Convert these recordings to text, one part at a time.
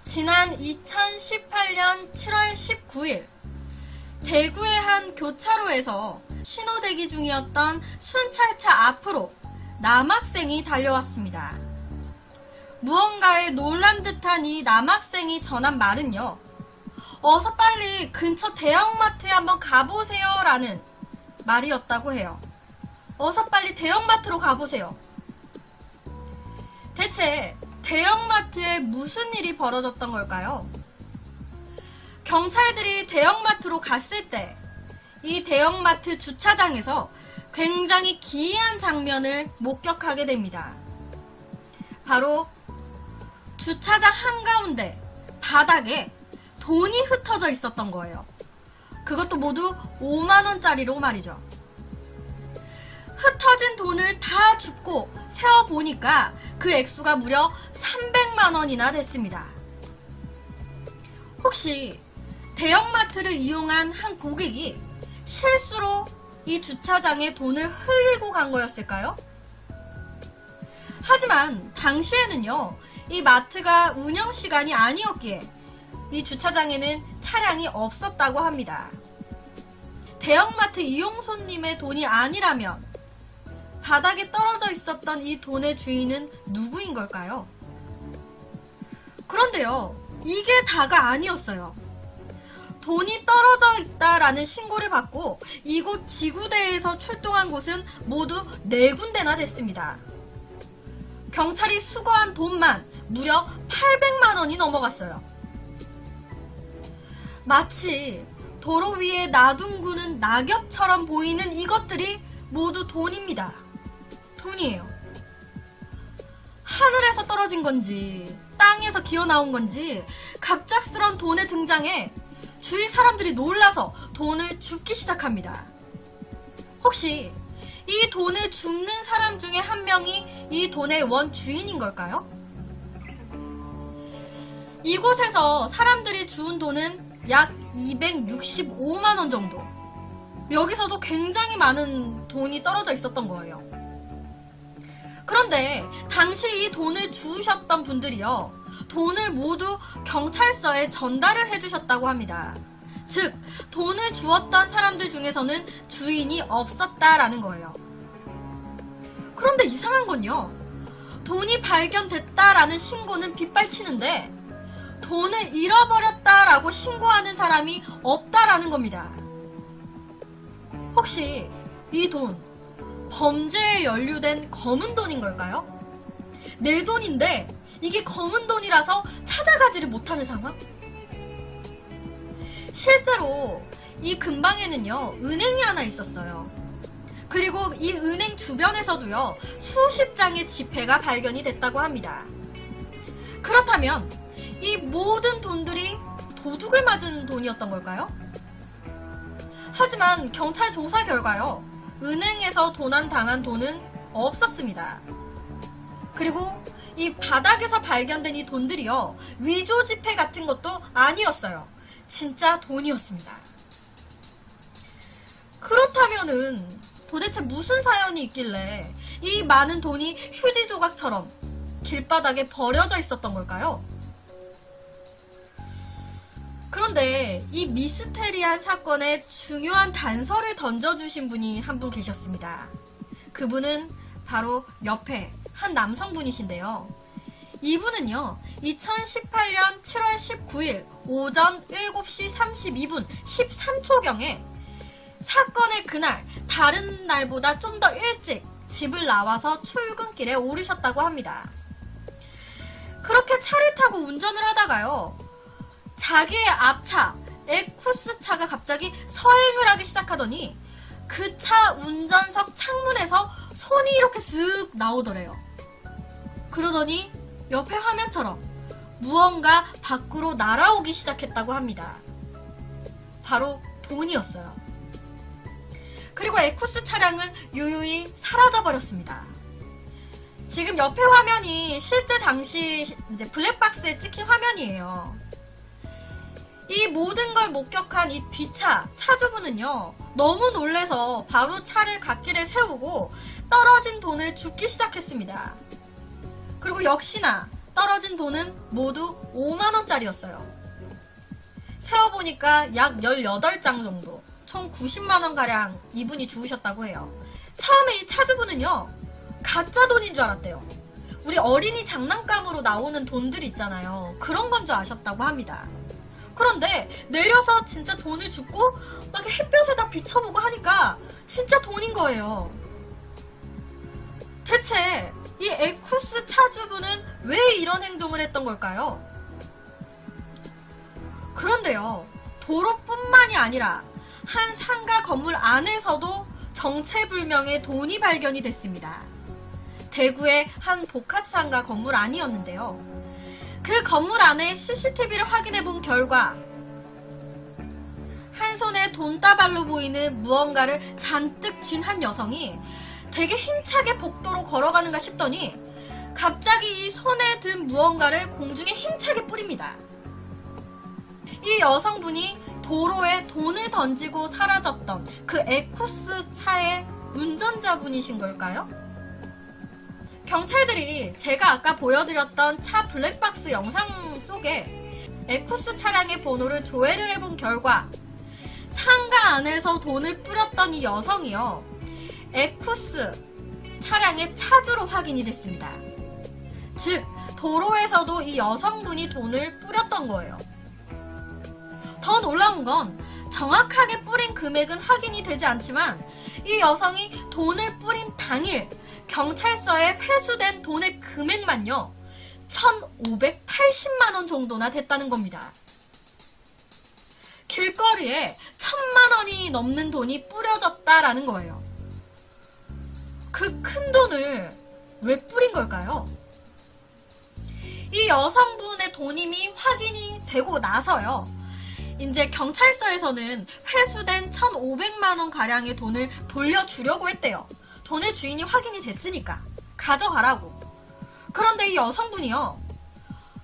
지난 2018년 7월 19일 대구의 한 교차로에서 신호대기 중이었던 순찰차 앞으로 남학생이 달려왔습니다. 무언가에 놀란 듯한 이 남학생이 전한 말은요, 어서 빨리 근처 대형마트에 한번 가보세요 라는 말이었다고 해요. 어서 빨리 대형마트로 가보세요. 대체 대형마트에 무슨 일이 벌어졌던 걸까요? 경찰들이 대형마트로 갔을 때 이 대형마트 주차장에서 굉장히 기이한 장면을 목격하게 됩니다. 바로 주차장 한가운데 바닥에 돈이 흩어져 있었던 거예요. 그것도 모두 5만원짜리로 말이죠. 흩어진 돈을 다 줍고 세어보니까 그 액수가 무려 300만원이나 됐습니다. 혹시 대형마트를 이용한 한 고객이 실수로 이 주차장에 돈을 흘리고 간 거였을까요? 하지만 당시에는요, 이 마트가 운영시간이 아니었기에 이 주차장에는 차량이 없었다고 합니다. 대형마트 이용 손님의 돈이 아니라면 바닥에 떨어져 있었던 이 돈의 주인은 누구인 걸까요? 그런데요, 이게 다가 아니었어요. 돈이 떨어져 있다라는 신고를 받고 이곳 지구대에서 출동한 곳은 모두 4군데나 됐습니다. 경찰이 수거한 돈만 무려 800만원이 넘어갔어요. 마치 도로 위에 나둥구는 낙엽처럼 보이는 이것들이 모두 돈입니다. 돈이에요. 하늘에서 떨어진 건지 땅에서 기어나온 건지 갑작스런 돈의 등장에 주위 사람들이 놀라서 돈을 줍기 시작합니다. 혹시 이 돈을 줍는 사람 중에 한 명이 이 돈의 원 주인인 걸까요? 이곳에서 사람들이 주운 돈은 약 265만원 정도. 여기서도 굉장히 많은 돈이 떨어져 있었던 거예요. 그런데 당시 이 돈을 주우셨던 분들이요, 돈을 모두 경찰서에 전달을 해주셨다고 합니다. 즉, 돈을 주었던 사람들 중에서는 주인이 없었다라는 거예요. 그런데 이상한 건요, 돈이 발견됐다라는 신고는 빗발치는데 돈을 잃어버렸다라고 신고하는 사람이 없다라는 겁니다. 혹시 이 돈, 범죄에 연루된 검은 돈인 걸까요? 내 돈인데 이게 검은 돈이라서 찾아가지를 못하는 상황? 실제로 이 근방에는요, 은행이 하나 있었어요. 그리고 이 은행 주변에서도요, 수십 장의 지폐가 발견이 됐다고 합니다. 그렇다면 이 모든 돈들이 도둑을 맞은 돈이었던 걸까요? 하지만 경찰 조사 결과요, 은행에서 도난당한 돈은 없었습니다. 그리고 이 바닥에서 발견된 이 돈들이요, 위조 지폐 같은 것도 아니었어요. 진짜 돈이었습니다. 그렇다면은 도대체 무슨 사연이 있길래 이 많은 돈이 휴지 조각처럼 길바닥에 버려져 있었던 걸까요? 그런데 이 미스테리한 사건에 중요한 단서를 던져주신 분이 한 분 계셨습니다. 그분은 바로 옆에 한 남성분이신데요. 이분은요, 2018년 7월 19일 오전 7시 32분 13초경에 사건의 그날, 다른 날보다 좀 더 일찍 집을 나와서 출근길에 오르셨다고 합니다. 그렇게 차를 타고 운전을 하다가요, 자기의 앞차, 에쿠스 차가 갑자기 서행을 하기 시작하더니 그 차 운전석 창문에서 손이 이렇게 쓱 나오더래요. 그러더니 옆에 화면처럼 무언가 밖으로 날아오기 시작했다고 합니다. 바로 돈이었어요. 그리고 에쿠스 차량은 유유히 사라져버렸습니다. 지금 옆에 화면이 실제 당시 이제 블랙박스에 찍힌 화면이에요. 이 모든 걸 목격한 이 뒷차 차주분은요, 너무 놀래서 바로 차를 갓길에 세우고 떨어진 돈을 줍기 시작했습니다. 그리고 역시나 떨어진 돈은 모두 5만원짜리였어요. 세어보니까 약 18장 정도, 총 90만원가량 이분이 주우셨다고 해요. 처음에 이 차주분은요, 가짜 돈인 줄 알았대요. 우리 어린이 장난감으로 나오는 돈들 있잖아요. 그런 건 줄 아셨다고 합니다. 그런데 내려서 진짜 돈을 줍고 막 햇볕에다 비춰보고 하니까 진짜 돈인 거예요. 대체 이 에쿠스 차주분은 왜 이런 행동을 했던 걸까요? 그런데요, 도로뿐만이 아니라 한 상가 건물 안에서도 정체불명의 돈이 발견이 됐습니다. 대구의 한 복합상가 건물 안이었는데요. 그 건물 안에 CCTV를 확인해 본 결과 한 손에 돈다발로 보이는 무언가를 잔뜩 쥔 한 여성이 되게 힘차게 복도로 걸어가는가 싶더니 갑자기 이 손에 든 무언가를 공중에 힘차게 뿌립니다. 이 여성분이 도로에 돈을 던지고 사라졌던 그 에쿠스 차의 운전자분이신 걸까요? 경찰들이 제가 아까 보여드렸던 차 블랙박스 영상 속에 에쿠스 차량의 번호를 조회를 해본 결과 상가 안에서 돈을 뿌렸던 이 여성이요, 에쿠스 차량의 차주로 확인이 됐습니다. 즉, 도로에서도 이 여성분이 돈을 뿌렸던 거예요. 더 놀라운 건 정확하게 뿌린 금액은 확인이 되지 않지만 이 여성이 돈을 뿌린 당일 경찰서에 회수된 돈의 금액만요, 1,580만원 정도나 됐다는 겁니다. 길거리에 1,000만원이 넘는 돈이 뿌려졌다라는 거예요. 그 큰 돈을 왜 뿌린 걸까요? 이 여성분의 돈임이 확인이 되고 나서요, 이제 경찰서에서는 회수된 1,500만원 가량의 돈을 돌려주려고 했대요. 돈의 주인이 확인이 됐으니까 가져가라고. 그런데 이 여성분이요,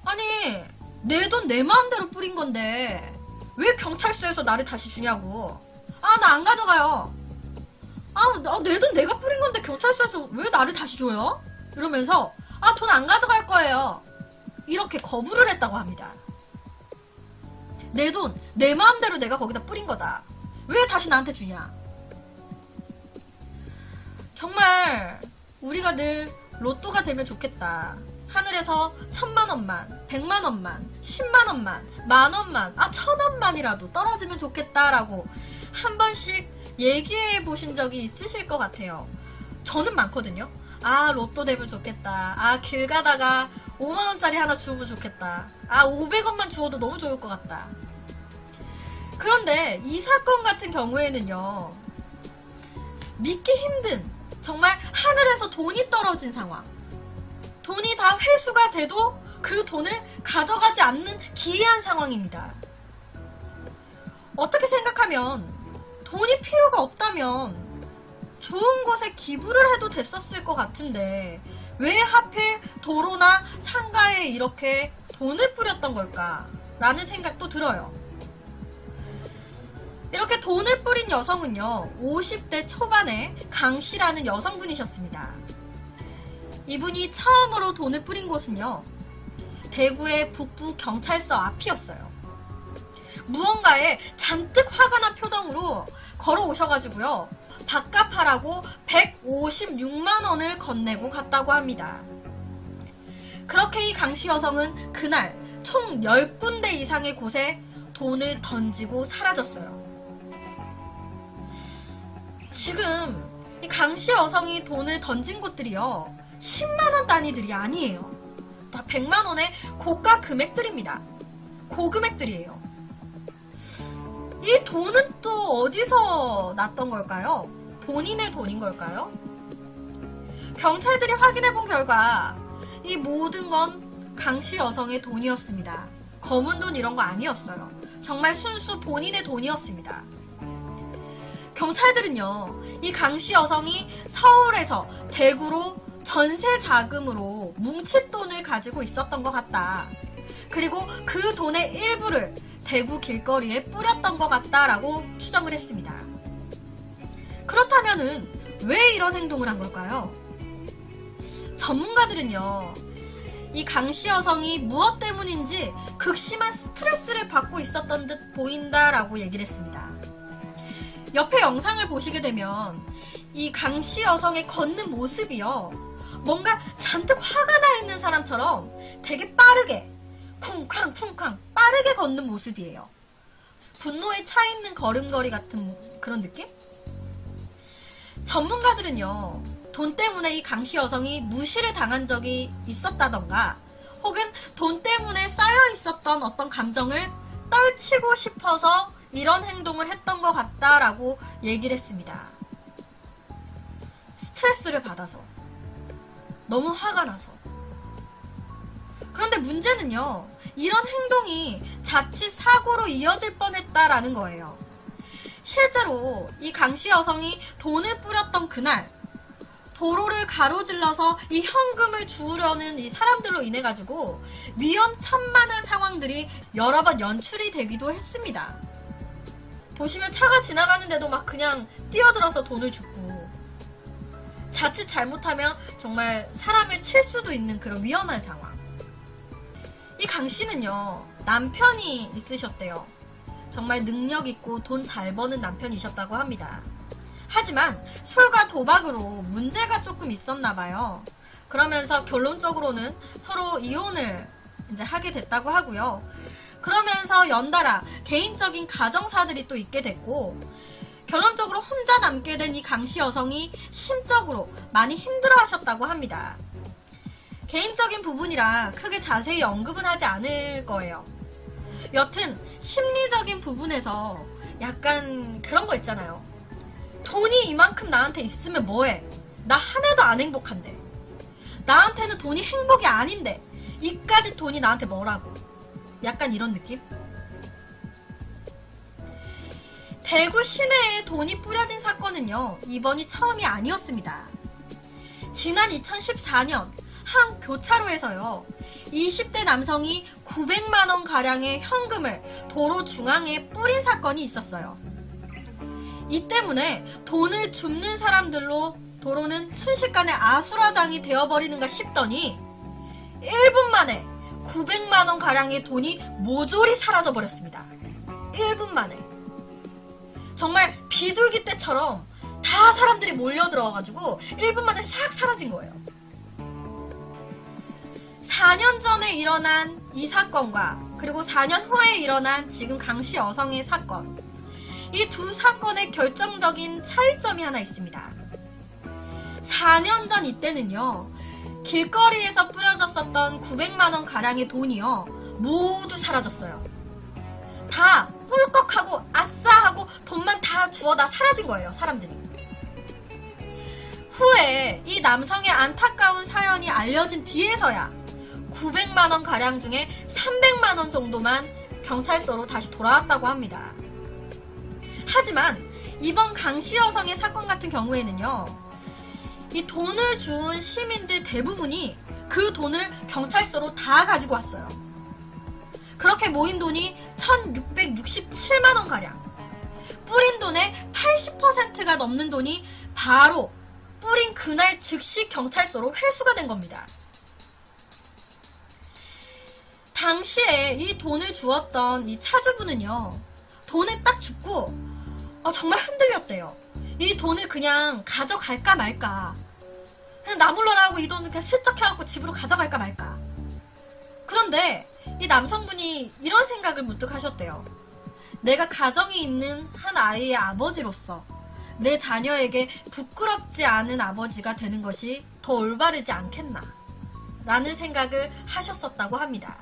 아니 내 돈 내 마음대로 뿌린 건데 왜 경찰서에서 나를 다시 주냐고. 아, 나 안 가져가요. 내 돈 내가 뿌린 건데 경찰서에서 왜 나를 다시 줘요? 이러면서 돈 안 가져갈 거예요, 이렇게 거부를 했다고 합니다. 내 돈 내 마음대로 내가 거기다 뿌린 거다, 왜 다시 나한테 주냐. 정말 우리가 늘 로또가 되면 좋겠다. 하늘에서 1,000만원만, 100만원만, 10만원만, 만원만, 1,000원만이라도 떨어지면 좋겠다라고 한 번씩 얘기해 보신 적이 있으실 것 같아요. 저는 많거든요. 로또 되면 좋겠다. 길 가다가 5만원짜리 하나 주우면 좋겠다. 500원만 주워도 너무 좋을 것 같다. 그런데 이 사건 같은 경우에는요, 믿기 힘든, 정말 하늘에서 돈이 떨어진 상황, 돈이 다 회수가 돼도 그 돈을 가져가지 않는 기이한 상황입니다. 어떻게 생각하면 돈이 필요가 없다면 좋은 곳에 기부를 해도 됐었을 것 같은데 왜 하필 도로나 상가에 이렇게 돈을 뿌렸던 걸까 라는 생각도 들어요. 이렇게 돈을 뿌린 여성은요, 50대 초반의 강씨라는 여성분이셨습니다. 이분이 처음으로 돈을 뿌린 곳은요, 대구의 북부 경찰서 앞이었어요. 무언가에 잔뜩 화가 난 표정으로 걸어오셔가지고요, 밥값하라고 156만원을 건네고 갔다고 합니다. 그렇게 이 강씨 여성은 그날 총 10군데 이상의 곳에 돈을 던지고 사라졌어요. 지금 이 강씨 여성이 돈을 던진 곳들이요, 10만원 단위들이 아니에요. 다 100만원의 고가 금액들입니다. 고금액들이에요. 이 돈은 또 어디서 났던 걸까요? 본인의 돈인 걸까요? 경찰들이 확인해 본 결과 이 모든 건 강씨 여성의 돈이었습니다. 검은 돈 이런 거 아니었어요. 정말 순수 본인의 돈이었습니다. 경찰들은요, 이 강씨 여성이 서울에서 대구로 전세 자금으로 뭉칫돈을 가지고 있었던 것 같다. 그리고 그 돈의 일부를 대구 길거리에 뿌렸던 것 같다라고 추정을 했습니다. 그렇다면은 왜 이런 행동을 한 걸까요? 전문가들은요, 이 강씨 여성이 무엇 때문인지 극심한 스트레스를 받고 있었던 듯 보인다라고 얘기를 했습니다. 옆에 영상을 보시게 되면 이 강씨 여성의 걷는 모습이요, 뭔가 잔뜩 화가 나 있는 사람처럼 되게 빠르게 쿵쾅쿵쾅 빠르게 걷는 모습이에요. 분노에 차 있는 걸음걸이 같은 그런 느낌? 전문가들은요, 돈 때문에 이 강씨 여성이 무시를 당한 적이 있었다던가, 혹은 돈 때문에 쌓여 있었던 어떤 감정을 떨치고 싶어서 이런 행동을 했던 것 같다라고 얘기를 했습니다. 스트레스를 받아서, 너무 화가 나서. 그런데 문제는요, 이런 행동이 자칫 사고로 이어질 뻔했다라는 거예요. 실제로 이 강씨 여성이 돈을 뿌렸던 그날, 도로를 가로질러서 이 현금을 주우려는 이 사람들로 인해 가지고 위험천만한 상황들이 여러 번 연출이 되기도 했습니다. 보시면 차가 지나가는데도 막 그냥 뛰어들어서 돈을 줍고, 자칫 잘못하면 정말 사람을 칠 수도 있는 그런 위험한 상황. 이 강씨는요, 남편이 있으셨대요. 정말 능력 있고 돈 잘 버는 남편이셨다고 합니다. 하지만 술과 도박으로 문제가 조금 있었나 봐요. 그러면서 결론적으로는 서로 이혼을 이제 하게 됐다고 하고요. 그러면서 연달아 개인적인 가정사들이 또 있게 됐고, 결론적으로 혼자 남게 된 이 강씨 여성이 심적으로 많이 힘들어하셨다고 합니다. 개인적인 부분이라 크게 자세히 언급은 하지 않을 거예요. 여튼 심리적인 부분에서 약간 그런 거 있잖아요. 돈이 이만큼 나한테 있으면 뭐해? 나 하나도 안 행복한데. 나한테는 돈이 행복이 아닌데 이까짓 돈이 나한테 뭐라고. 약간 이런 느낌? 대구 시내에 돈이 뿌려진 사건은요, 이번이 처음이 아니었습니다. 지난 2014년 한 교차로에서요, 20대 남성이 900만원 가량의 현금을 도로 중앙에 뿌린 사건이 있었어요. 이 때문에 돈을 줍는 사람들로 도로는 순식간에 아수라장이 되어버리는가 싶더니 1분 만에 900만원 가량의 돈이 모조리 사라져버렸습니다. 1분 만에. 정말 비둘기 떼처럼 다 사람들이 몰려들어가지고 1분 만에 싹 사라진 거예요. 4년 전에 일어난 이 사건과 그리고 4년 후에 일어난 지금 강씨 여성의 사건, 이 두 사건의 결정적인 차이점이 하나 있습니다. 4년 전 이때는요, 길거리에서 뿌려졌었던 900만원 가량의 돈이요, 모두 사라졌어요. 다 꿀꺽하고 아싸 하고 돈만 다 주워다 사라진 거예요, 사람들이. 후에 이 남성의 안타까운 사연이 알려진 뒤에서야 900만원 가량 중에 300만원 정도만 경찰서로 다시 돌아왔다고 합니다. 하지만 이번 강씨 여성의 사건 같은 경우에는요, 이 돈을 준 시민들 대부분이 그 돈을 경찰서로 다 가지고 왔어요. 그렇게 모인 돈이 1667만원 가량. 뿌린 돈의 80%가 넘는 돈이 바로 뿌린 그날 즉시 경찰서로 회수가 된 겁니다. 당시에 이 돈을 주었던 이 차주분은요, 돈을 딱 줍고 정말 흔들렸대요. 이 돈을 그냥 가져갈까 말까, 그냥 나몰라라 하고 이 돈을 그냥 슬쩍 해갖고 집으로 가져갈까 말까. 그런데 이 남성분이 이런 생각을 문득 하셨대요. 내가 가정이 있는 한 아이의 아버지로서 내 자녀에게 부끄럽지 않은 아버지가 되는 것이 더 올바르지 않겠나 라는 생각을 하셨었다고 합니다.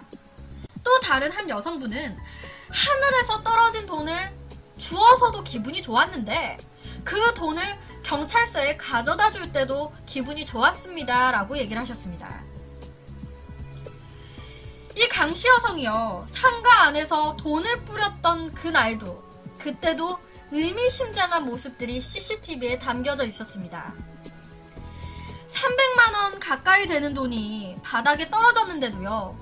또 다른 한 여성분은 하늘에서 떨어진 돈을 주어서도 기분이 좋았는데 그 돈을 경찰서에 가져다 줄 때도 기분이 좋았습니다 라고 얘기를 하셨습니다. 이 강씨 여성이요, 상가 안에서 돈을 뿌렸던 그때도 의미심장한 모습들이 CCTV에 담겨져 있었습니다. 300만원 가까이 되는 돈이 바닥에 떨어졌는데도요,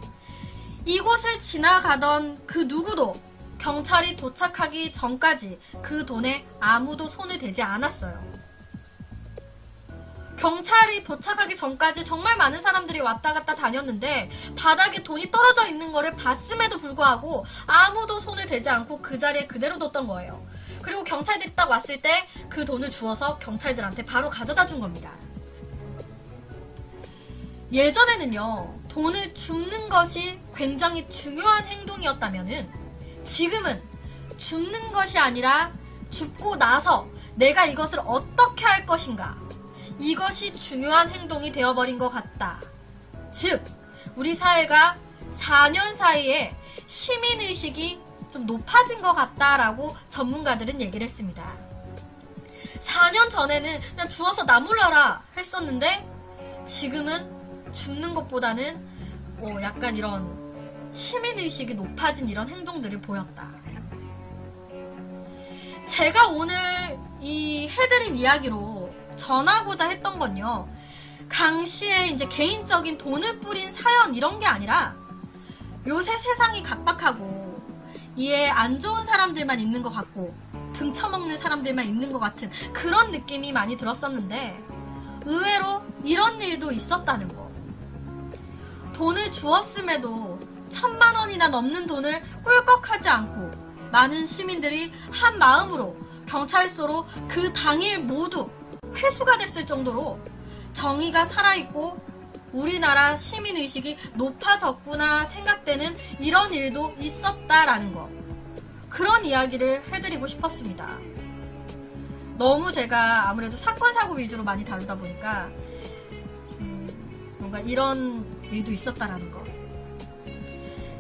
이곳을 지나가던 그 누구도 경찰이 도착하기 전까지 그 돈에 아무도 손을 대지 않았어요. 경찰이 도착하기 전까지 정말 많은 사람들이 왔다 갔다 다녔는데 바닥에 돈이 떨어져 있는 거를 봤음에도 불구하고 아무도 손을 대지 않고 그 자리에 그대로 뒀던 거예요. 그리고 경찰들이 딱 왔을 때 그 돈을 주워서 경찰들한테 바로 가져다 준 겁니다. 예전에는요, 돈을 줍는 것이 굉장히 중요한 행동이었다면은 지금은 줍는 것이 아니라 줍고 나서 내가 이것을 어떻게 할 것인가, 이것이 중요한 행동이 되어버린 것 같다. 즉, 우리 사회가 4년 사이에 시민의식이 좀 높아진 것 같다라고 전문가들은 얘기를 했습니다. 4년 전에는 그냥 주워서 나 몰라라 했었는데 지금은 죽는 것보다는 약간 이런 시민의식이 높아진 이런 행동들을 보였다. 제가 오늘 이 해드린 이야기로 전하고자 했던 건요, 강 씨의 이제 개인적인 돈을 뿌린 사연 이런 게 아니라 요새 세상이 각박하고 이에 안 좋은 사람들만 있는 것 같고 등쳐먹는 사람들만 있는 것 같은 그런 느낌이 많이 들었었는데 의외로 이런 일도 있었다는 거. 돈을 주었음에도 1000만 원이나 넘는 돈을 꿀꺽하지 않고 많은 시민들이 한 마음으로 경찰서로 그 당일 모두 회수가 됐을 정도로 정의가 살아있고 우리나라 시민의식이 높아졌구나 생각되는 이런 일도 있었다라는 거. 그런 이야기를 해드리고 싶었습니다. 너무 제가 아무래도 사건 사고 위주로 많이 다루다 보니까 뭔가 이런 일도 있었다라는 거.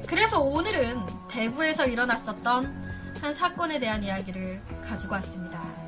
그래서 오늘은 대구에서 일어났었던 한 사건에 대한 이야기를 가지고 왔습니다.